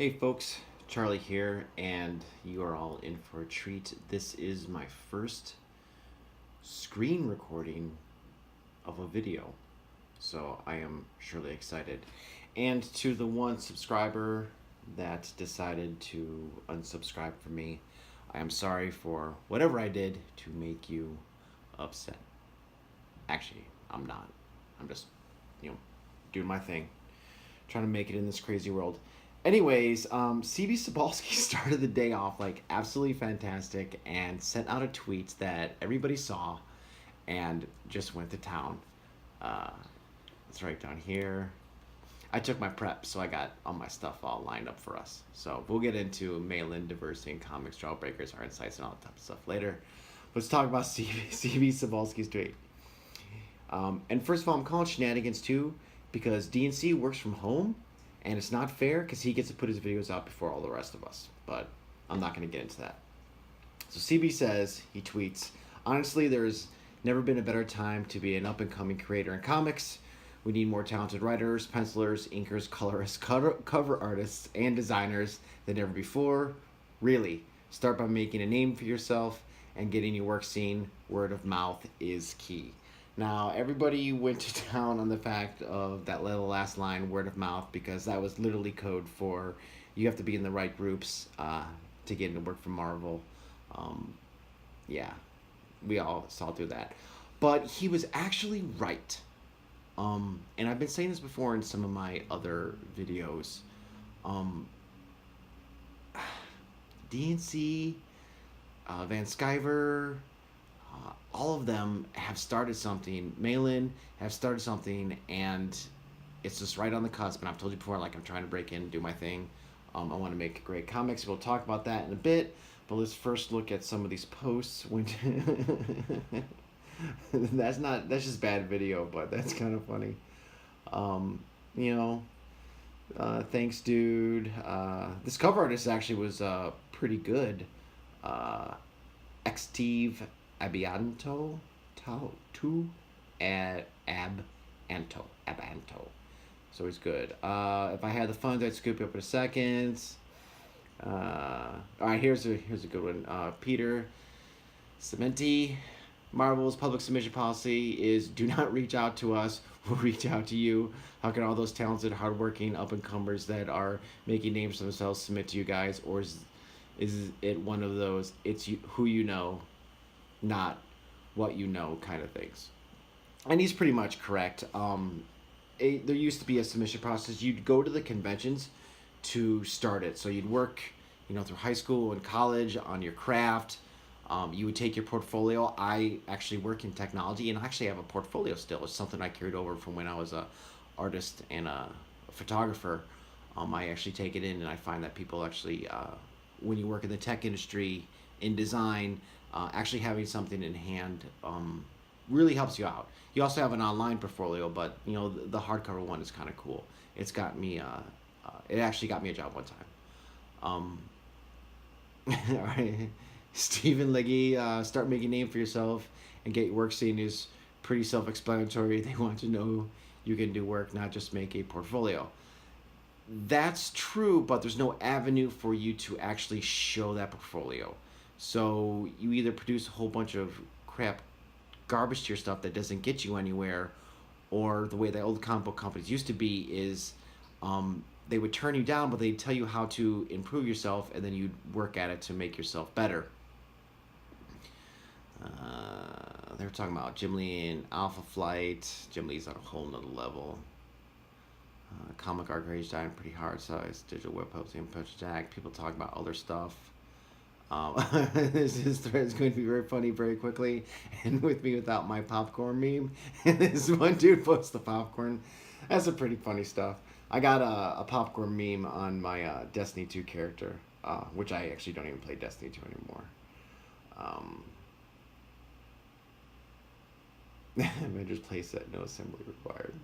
Hey folks, Charlie here, and you are all in for a treat. This is my first screen recording of a video, so I am surely excited. And to the one subscriber that decided to unsubscribe from me, I am sorry for whatever I did to make you upset. Actually, I'm not. I'm just, doing my thing, trying to make it in this crazy world. Anyways, CB Cebulski started the day off like absolutely fantastic and sent out a tweet that everybody saw and just went to town. Uh, it's right down here. I took my prep, so I got all my stuff all lined up for us. So we'll get into Malin, diversity, and comics, jawbreakers, our insights, and all that type of stuff later. Let's talk about CB Cebulski's tweet. And first of all, I'm calling shenanigans too because DNC works from home, and it's not fair because he gets to put his videos out before all the rest of us. But I'm not going to get into that. So CB says, he tweets, honestly, there's never been a better time to be an up-and-coming creator in comics. We need more talented writers, pencilers, inkers, colorists, cover artists, and designers than ever before. Really, start by making a name for yourself and getting your work seen. Word of mouth is key. Now, everybody went to town on the fact of that little last line, word of mouth, because that was literally code for you have to be in the right groups to get into work for Marvel. Um, yeah, we all saw through that. But he was actually right. And I've been saying this before in some of my other videos. Um, DNC, Van Sciver, all of them have started something. Malin have started something, and it's just right on the cusp. And I've told you before, like I'm trying to break in, do my thing. I want to make great comics. We'll talk about that in a bit. But let's first look at some of these posts. When that's just bad video, but that's kind of funny. Um, you know, thanks, dude. This cover artist actually was pretty good. Xteve Abianto, Tu, Abanto. So he's good. If I had the funds, I'd scoop it up in a second. All right, here's a good one. Peter Cementi. Marvel's public submission policy is do not reach out to us. We'll reach out to you. How can all those talented, hardworking up-and-comers that are making names for themselves submit to you guys? Or is it one of those, it's you, who you know, not what you know kind of things? And he's pretty much correct. There used to be a submission process. You'd go to the conventions to start it. So you'd work, through high school and college on your craft. You would take your portfolio. I actually work in technology, and I actually have a portfolio still. It's something I carried over from when I was a artist and a photographer. I actually take it in, and I find that people actually, when you work in the tech industry, in design, actually having something in hand really helps you out. You also have an online portfolio, but the hardcover one is kind of cool. It's got me. It actually got me a job one time. All right. Stephen Leggy, start making a name for yourself and get your work seen is pretty self-explanatory. They want to know you can do work, not just make a portfolio. That's true, but there's no avenue for you to actually show that portfolio. So you either produce a whole bunch of crap, garbage to your stuff that doesn't get you anywhere, or the way the old comic book companies used to be is they would turn you down, but they'd tell you how to improve yourself, and then you'd work at it to make yourself better. They were talking about Jim Lee and Alpha Flight. Jim Lee's on a whole nother level. Comic art grades dying pretty hard size. Digital web posting, Punch Jack. People talk about other stuff. This thread is going to be very funny very quickly. And with me without my popcorn meme. And this one dude posts the popcorn. That's a pretty funny stuff. I got a popcorn meme on my Destiny 2 character, which I actually don't even play Destiny 2 anymore. Avengers playset, no assembly required.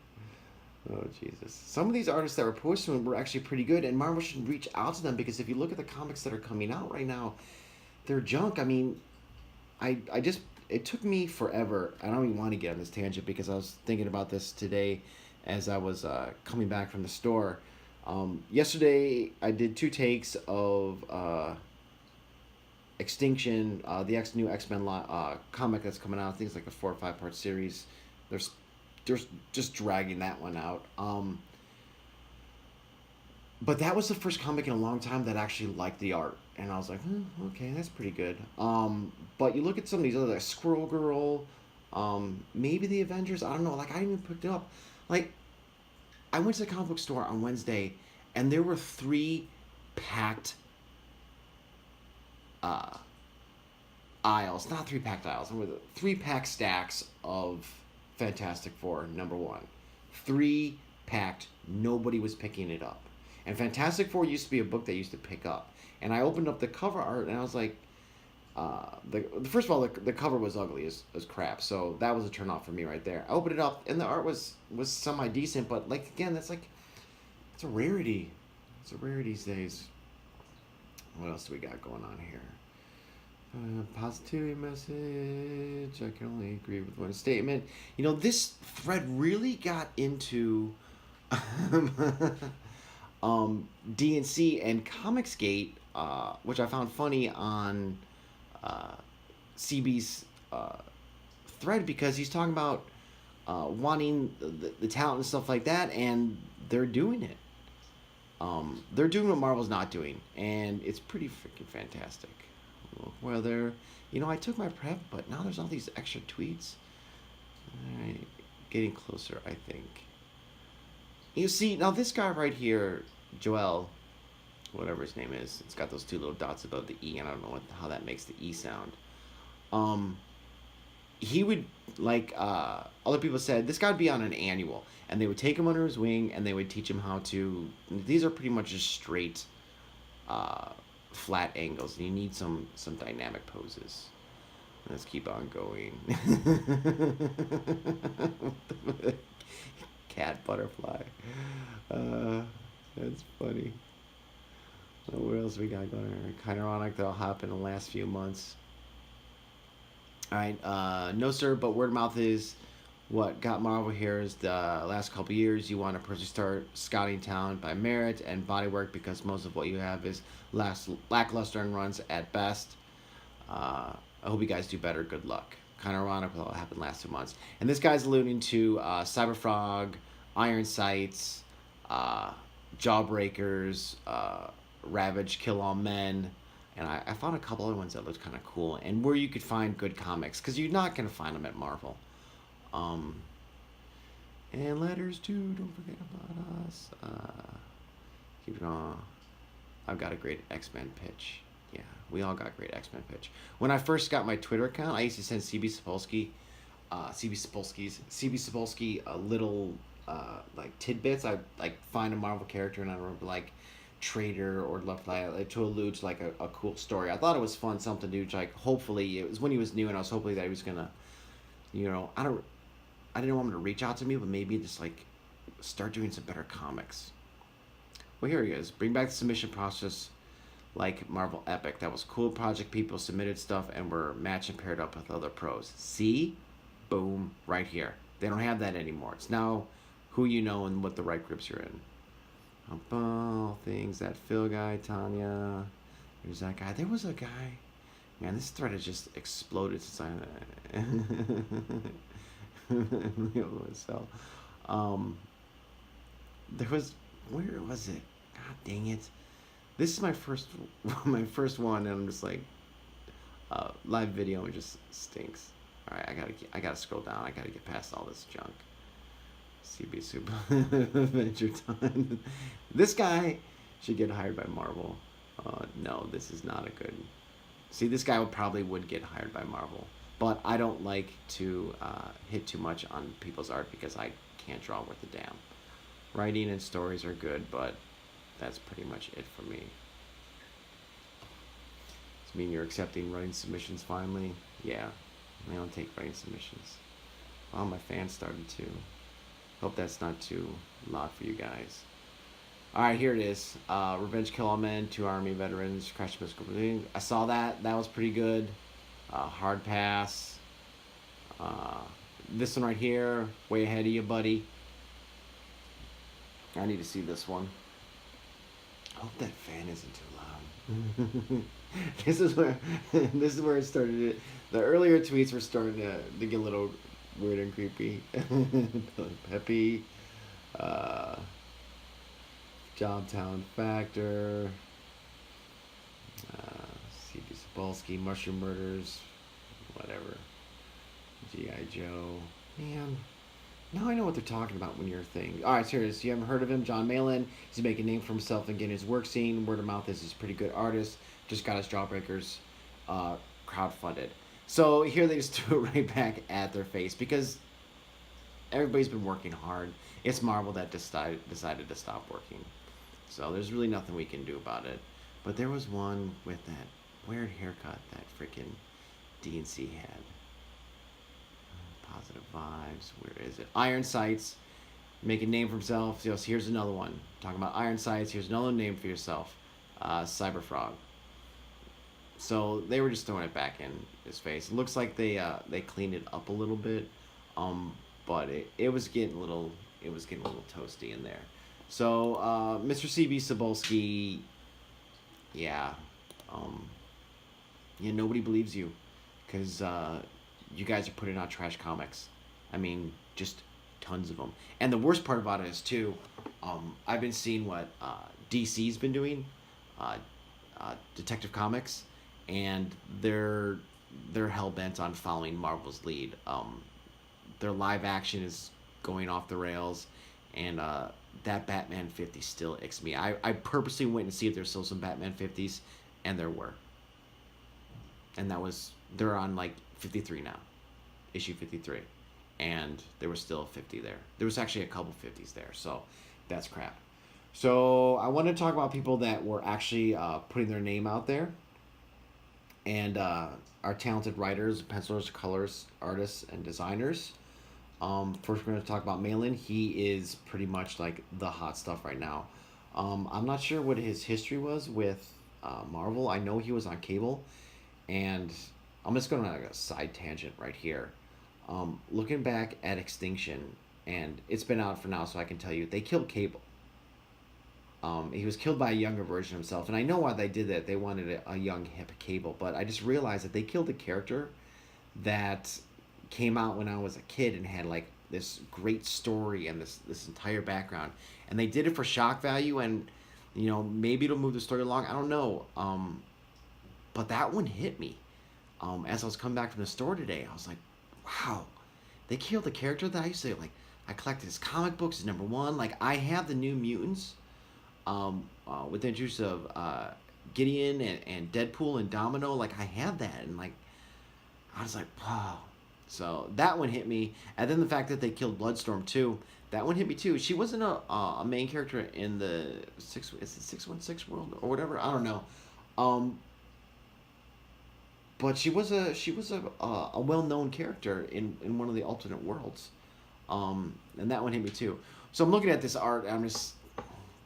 Oh, Jesus. Some of these artists that were posting were actually pretty good, and Marvel should reach out to them, because if you look at the comics that are coming out right now, they're junk. I mean, it took me forever. I don't even want to get on this tangent because I was thinking about this today as I was coming back from the store. Yesterday, I did 2 takes of Extinction, the new X Men comic that's coming out. I think it's like a 4 or 5 part series. There's, there's just dragging that one out. But that was the first comic in a long time that actually liked the art, and I was like, okay, that's pretty good. But you look at some of these other, like Squirrel Girl, maybe the Avengers. I don't know. Like I even picked it up. Like I went to the comic book store on Wednesday, and there were 3 packed uh, aisles, not 3 packed aisles, 3 pack stacks of Fantastic Four #1. 3 packed, nobody was picking it up. And Fantastic Four used to be a book that I used to pick up. And I opened up the cover art and I was like, first of all, the cover was ugly as crap, so that was a turn off for me right there. I opened it up and the art was semi decent, but like again, that's like, it's a rarity. It's a rarity these days. What else do we got going on here? Positivity message. I can only agree with one statement. You know, this thread really got into DNC and Comicsgate, which I found funny on CB's thread, because he's talking about wanting the talent and stuff like that, and they're doing it. They're doing what Marvel's not doing, and it's pretty freaking fantastic. Well, I took my prep, but now there's all these extra tweets. All right, getting closer, I think. You see, now this guy right here, Joel, whatever his name is, it's got those 2 little dots above the E, and I don't know how that makes the E sound. He would, like other people said, this guy would be on an annual, and they would take him under his wing, and they would teach him how to, these are pretty much just straight flat angles, and you need some dynamic poses. Let's keep on going. Cat butterfly. That's funny. What else we got going on? Kind of ironic that'll happen in the last few months. Alright, no sir, but word of mouth is what got Marvel here is the last couple years. You want to personally start scouting talent by merit and bodywork, because most of what you have is lackluster and runs at best. I hope you guys do better. Good luck. Kind of ironic with what happened last 2 months. And this guy's alluding to Cyberfrog, Iron Sights, Jawbreakers, Ravage, Kill All Men, and I found a couple other ones that looked kind of cool, and where you could find good comics, because you're not going to find them at Marvel. And letters too, don't forget about us. Keep it on. I've got a great X-Men pitch. Yeah, we all got great X-Men pitch. When I first got my Twitter account, I used to send CB Cebulski little like tidbits. I like find a Marvel character and I remember like Traitor or left like to allude to like a cool story. I thought it was fun, something to do. Like hopefully it was when he was new, and I was hoping that he was gonna, I didn't want him to reach out to me, but maybe just like start doing some better comics. Well, here he is. Bring back the submission process like Marvel Epic. That was cool. Project people submitted stuff and were matched and paired up with other pros. See? Boom. Right here. They don't have that anymore. It's now who you know and what the right groups you're in. All things. That Phil guy, Tanya. There's that guy. There was a guy. Man, this thread has just exploded since I... so, there was... Where was it? God dang it. This is my first one, and I'm just like, live video and just stinks. All right, I gotta scroll down. I gotta get past all this junk. CB Super Adventure Time. This guy should get hired by Marvel. No, this is not a good. See, this guy probably would get hired by Marvel, but I don't like to hit too much on people's art because I can't draw worth a damn. Writing and stories are good, but that's pretty much it for me. Does it mean you're accepting writing submissions finally? Yeah, I don't take writing submissions. Well, my fans started to. Hope that's not too loud for you guys. Alright, here it is. Revenge Kill All Men, 2 Army veterans, Crash Mystical. I saw that. That was pretty good. Hard pass. This one right here, way ahead of you, buddy. I need to see this one. I hope that fan isn't too loud. This is where this is where it started. The earlier tweets were starting to get a little weird and creepy. Peppy, uh, Jobtown Factor, Cebulski, Mushroom Murders, whatever. G.I. Joe. Man, now I know what they're talking about when you're a thing. All right, serious. You haven't heard of him? John Malin. He's making a name for himself and getting his work seen. Word of mouth is he's a pretty good artist. Just got his Jawbreakers crowdfunded. So here they just threw it right back at their face because everybody's been working hard. It's Marvel that decided to stop working. So there's really nothing we can do about it. But there was one with that weird haircut that freaking DNC had. Positive vibes. Where is it? Iron Sights. Make a name for himself. So here's another one. Talking about Iron Sights. Here's another name for yourself. Cyberfrog. So they were just throwing it back in his face. It looks like they cleaned it up a little bit, but it was getting a little toasty in there. So Mr. Cebulski, yeah, nobody believes you, because you guys are putting out trash comics. I mean, just tons of them. And the worst part about it is too, I've been seeing what DC's been doing, Detective Comics, and they're hell bent on following Marvel's lead. Their live action is going off the rails, and that Batman 50 still icks me. I purposely went and see if there's still some Batman 50s, and there were. And they're on like 53 now, issue 53, and there was still 50 there. There was actually a couple 50s there, so that's crap. So I want to talk about people that were actually putting their name out there, and our talented writers, pencilers, colors, artists, and designers. First, we're going to talk about Malin. He is pretty much like the hot stuff right now. I'm not sure what his history was with Marvel. I know he was on cable, and I'm just going on like a side tangent right here. Looking back at Extinction, and it's been out for now, so I can tell you, they killed Cable. He was killed by a younger version of himself, and I know why they did that. They wanted a young, hip Cable, but I just realized that they killed a character that came out when I was a kid and had like this great story and this entire background, and they did it for shock value, and maybe it'll move the story along. I don't know, but that one hit me. As I was coming back from the store today, I was like, wow, they killed a character that I used to like. I collected his comic books, his number one. Like, I have the New Mutants, with the introduction of Gideon and Deadpool and Domino. Like, I have that, and like, I was like, wow. So that one hit me, and then the fact that they killed Bloodstorm too. That one hit me too. She wasn't a main character in the 616 world or whatever. I don't know. But she was a well known character in one of the alternate worlds, and that one hit me too. So I'm looking at this art, and I'm just,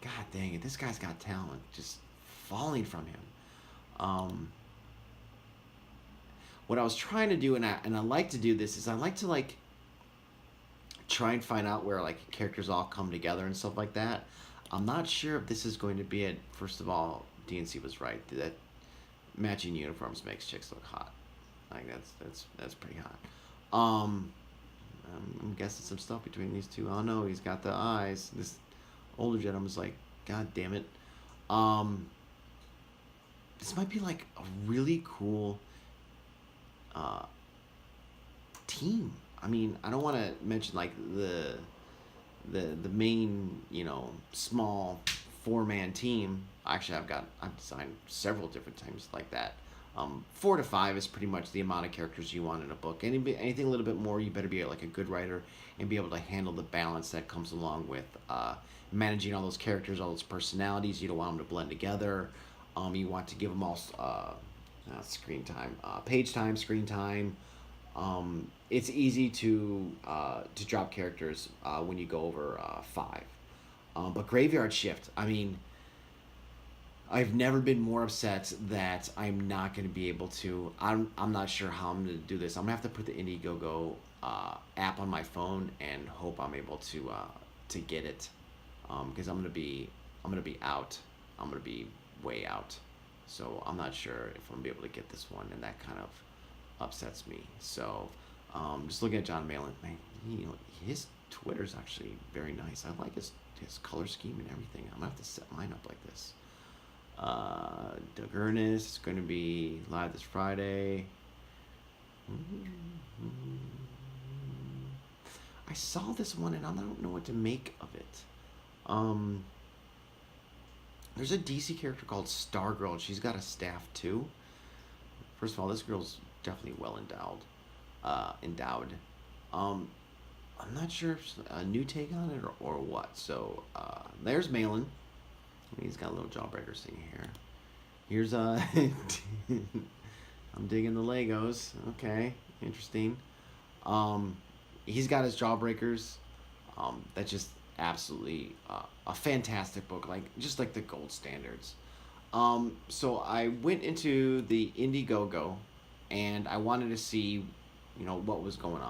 God dang it, this guy's got talent just falling from him. What I was trying to do, and I like to do this, is I like to like try and find out where like characters all come together and stuff like that. I'm not sure if this is going to be it. First of all, DNC was right. That matching uniforms makes chicks look hot. Like that's pretty hot. I'm guessing some stuff between these two. Oh no, he's got the eyes. This older gentleman's like, God damn it. This might be like a really cool team. I mean, I don't want to mention like the main, small 4-man team. Actually, I've designed several different teams like that. 4 to 5 is pretty much the amount of characters you want in a book. Anything a little bit more, you better be like a good writer and be able to handle the balance that comes along with managing all those characters, all those personalities. You don't want them to blend together. You want to give them all screen time, page time, screen time. It's easy to drop characters when you go over 5. But Graveyard Shift, I mean, I've never been more upset that I'm not going to be able to. I'm not sure how I'm going to do this. I'm going to have to put the Indiegogo app on my phone and hope I'm able to get it, because I'm going to be out I'm gonna be way out. So I'm not sure if I'm gonna be able to get this one, and that kind of upsets me. So just looking at John Malin, man, his Twitter's actually very nice. I like his color scheme and everything. I'm gonna have to set mine up like this. Doug Ernest is going to be live this Friday. I saw this one and I don't know what to make of it. There's a DC character called Stargirl, and she's got a staff too. First of all, this girl's definitely well endowed. I'm not sure if it's a new take on it or what. So there's Malin. He's got a little jawbreaker thing here. Here's I'm digging the Legos. Okay, interesting. He's got his jawbreakers. That's just absolutely a fantastic book, just like the gold standards. So I went into the Indiegogo, and I wanted to see, what was going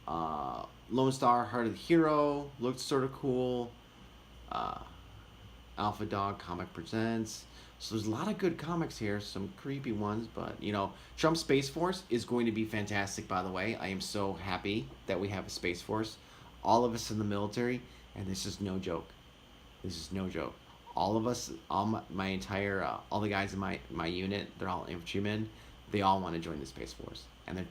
on. Lone Star, Heart of the Hero looked sort of cool. Alpha Dog Comic Presents. So there's a lot of good comics here, some creepy ones, but Trump Space Force is going to be fantastic, by the way. I am so happy that we have a Space Force. All of us in the military, and this is no joke. This is no joke. All of us, all the guys in my unit, they're all infantrymen. They all want to join the Space Force, and they're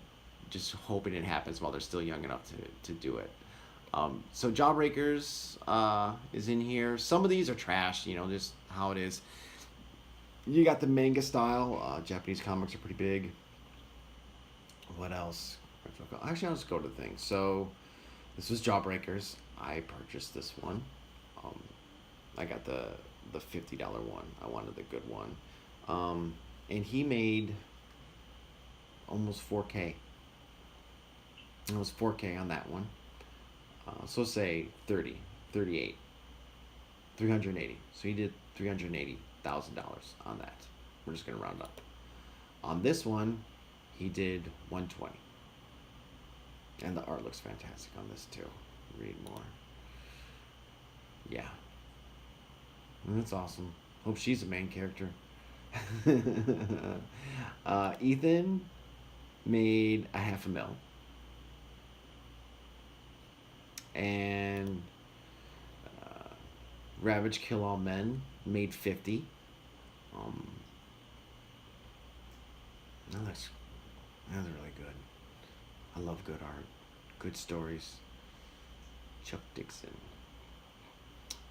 just hoping it happens while they're still young enough to do it. So Jawbreakers is in here. Some of these are trash, just how it is. You got the manga style. Japanese comics are pretty big. What else? Actually, I'll just go to the thing. So this was Jawbreakers. I purchased this one. I got the $50 one. I wanted the good one. And he made almost 4K. It was 4K on that one. So say 38, 380. So he did $380,000 on that. We're just gonna round up. On this one, he did 120. And the art looks fantastic on this too. Read more. Yeah. That's awesome. Hope she's the main character. Ethan made $500,000. And Ravage Kill All Men made 50. That's really good. I love good art, good stories. Chuck Dixon.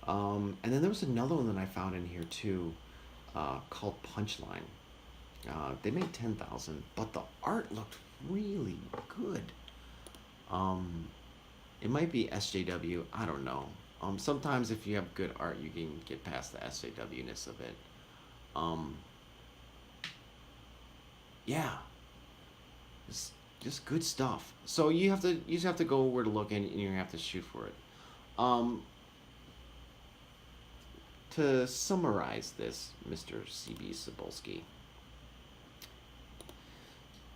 And then there was another one that I found in here too, called Punchline. They made 10,000, but the art looked really good. It might be SJW. I don't know. Sometimes if you have good art, you can get past the SJW-ness of it. Yeah. Just good stuff. So you just have to go where to look, and you have to shoot for it. To summarize this, Mr. C.B. Cebulski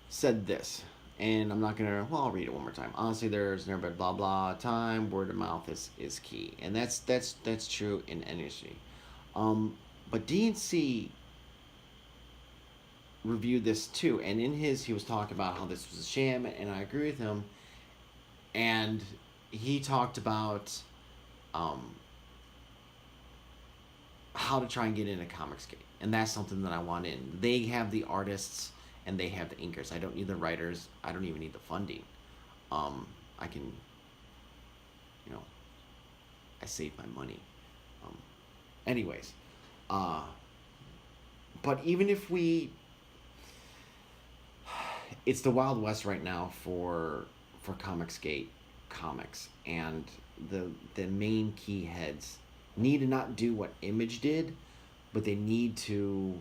said this. And I'm not gonna. Well, I'll read it one more time. Honestly, there's never been blah blah time. Word of mouth is key, and that's true in any industry. But DNC reviewed this too, and in he was talking about how this was a sham, and I agree with him. And he talked about how to try and get into Comicsgate, and that's something that I want in. They have the artists. And they have the inkers. I don't need the writers. I don't even need the funding. I can, I save my money. Anyways, but even if it's the Wild West right now for Comicsgate comics, and the main key heads need to not do what Image did, but they need to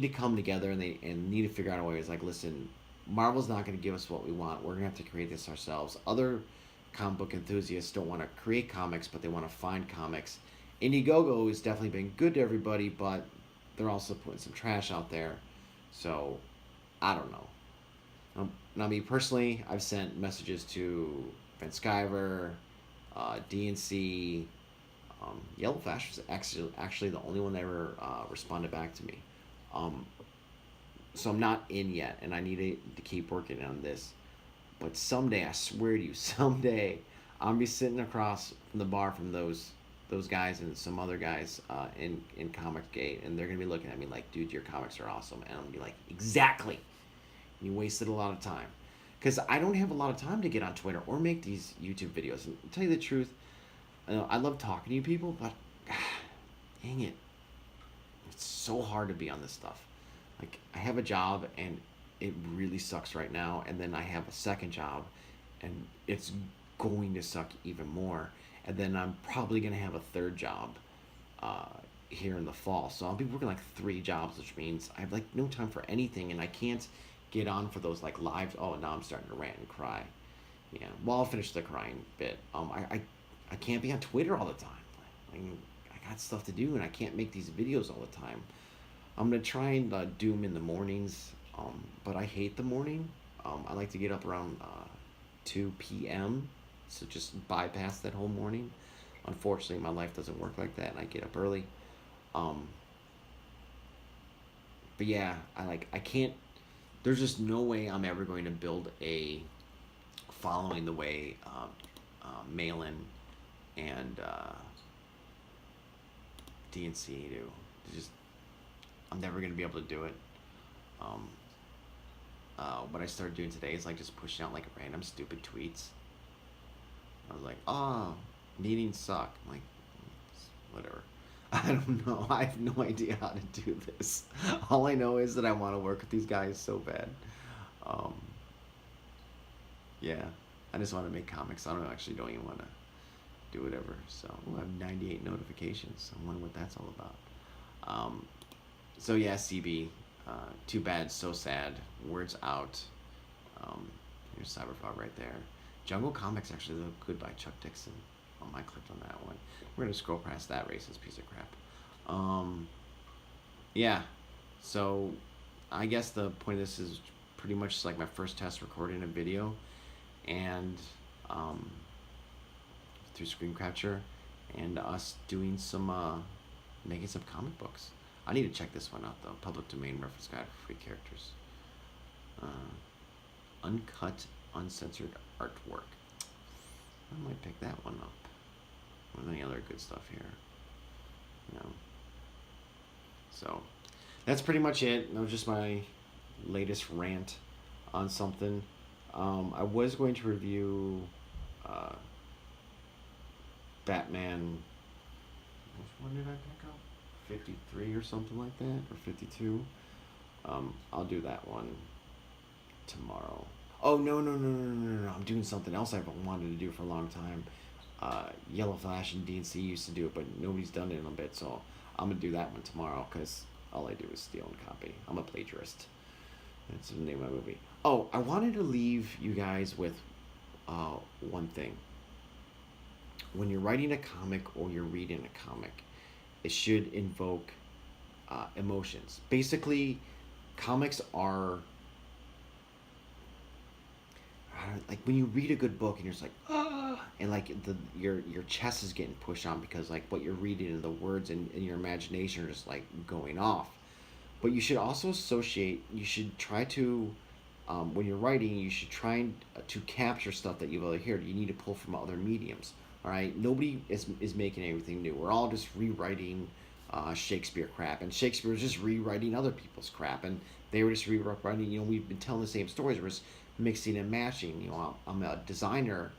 come together, and they need to figure out a way. It's like, listen, Marvel's not going to give us what we want. We're going to have to create this ourselves. Other comic book enthusiasts don't want to create comics, but they want to find comics. Indiegogo has definitely been good to everybody, but they're also putting some trash out there. So, I don't know. Now, me personally, I've sent messages to Ben Skyver, DNC, Yellow Flash was actually the only one that ever responded back to me. Um, so I'm not in yet, and I need to keep working on this. But someday, I swear to you, someday I'm gonna be sitting across from the bar from those guys and some other guys in Comic Gate, and they're gonna be looking at me like, "Dude, your comics are awesome," and I'm gonna be like, "Exactly. You wasted a lot of time." Because I don't have a lot of time to get on Twitter or make these YouTube videos. And to tell you the truth, I love talking to you people, but dang it, it's so hard to be on this stuff. Like, I have a job and it really sucks right now, and then I have a second job and it's going to suck even more, and then I'm probably going to have a third job uh, here in the fall. So I'll be working like three jobs, which means I have like no time for anything, and I can't get on for those like live. Oh, now I'm starting to rant and cry. Yeah, well, I'll finish the crying bit. I can't be on Twitter all the time. I, mean, I got stuff to do, and I can't make these videos all the time. I'm gonna try and do them in the mornings, but I hate the morning. I like to get up around 2 p.m. So just bypass that whole morning. Unfortunately, my life doesn't work like that, and I get up early. Um, but yeah, I can't. There's just no way I'm ever going to build a following the way Malin and DNC do. Just I'm never gonna be able to do it. Um, what I started doing today is like just pushing out like random stupid tweets. I was like, oh, meetings suck. I'm like, whatever. I don't know. I have no idea how to do this. All I know is that I want to work with these guys so bad. Um, yeah, I just want to make comics. Don't even want to do whatever. So I have 98 notifications. I wonder what that's all about. So yeah, CB. Too bad, so sad. Words out. Here's Cyberfog right there. Jungle Comics actually look good by Chuck Dixon. I clicked on that one. We're gonna scroll past that racist piece of crap. Yeah. So I guess the point of this is pretty much like my first test recording a video, and through screen capture, and us doing some making some comic books. I need to check this one out though. Public domain reference guide for free characters. Uncut, uncensored artwork. I might pick that one up. With any other good stuff here. You know. So that's pretty much it. That was just my latest rant on something. I was going to review Batman. Which one did I pick up? 53 or something like that, or 52. I'll do that one tomorrow. Oh no! I'm doing something else I've wanted to do for a long time. Yellow Flash and DNC used to do it, but nobody's done it in a bit, so I'm gonna do that one tomorrow because all I do is steal and copy. I'm a plagiarist. That's the name of my movie. Oh, I wanted to leave you guys with one thing. When you're writing a comic or you're reading a comic, it should invoke emotions. Basically, comics are like when you read a good book and you're just like and like your chest is getting pushed on because like what you're reading and the words and your imagination are just like going off. But you should also associate. You should try to when you're writing, you should try and to capture stuff that you've already heard. You need to pull from other mediums. All right, nobody is making anything new. We're all just rewriting Shakespeare crap, and Shakespeare was just rewriting other people's crap, and they were just rewriting. You know, we've been telling the same stories. We're just mixing and matching. You know, I'm a designer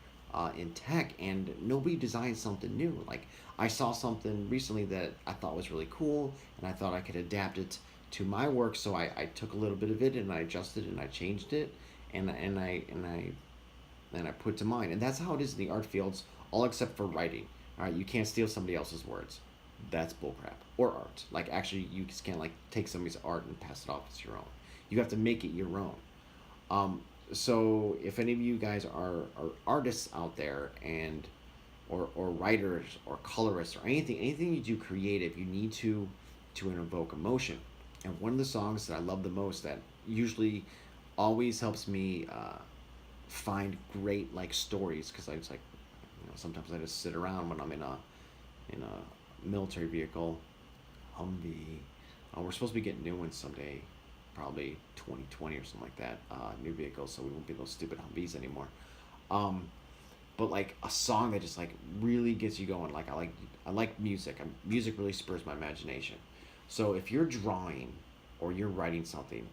in tech, and nobody designs something new. Like I saw something recently that I thought was really cool, and I thought I could adapt it to my work. So I took a little bit of it and I adjusted it and I changed it, and I put it to mine. And that's how it is in the art fields, all except for writing. All right, you can't steal somebody else's words. That's bullcrap. Or art. Like actually, you just can't like take somebody's art and pass it off as your own. You have to make it your own. So if any of you guys are artists out there and or writers or colorists or anything you do creative, you need to invoke emotion. And one of the songs that I love the most that usually always helps me find great like stories, because I just like, you know, sometimes I just sit around when I'm in in a military vehicle, Humvee. We're supposed to be getting new ones someday, probably 2020 or something like that. New vehicles, so we won't be those stupid Humvees anymore. Um, but like a song that just like really gets you going. Like I like music. Music really spurs my imagination. So if you're drawing or you're writing something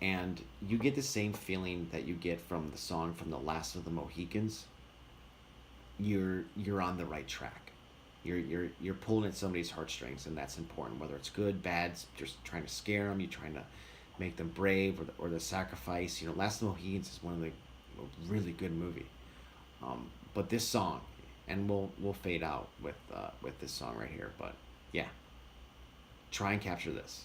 and you get the same feeling that you get from the song from the Last of the Mohicans, you're on the right track. You're pulling at somebody's heartstrings, and that's important. Whether it's good, bad, just trying to scare them, you're trying to make them brave, or the sacrifice. Last of the Mohicans is one of the a really good movie. But this song, and we'll fade out with this song right here. But yeah, try and capture this.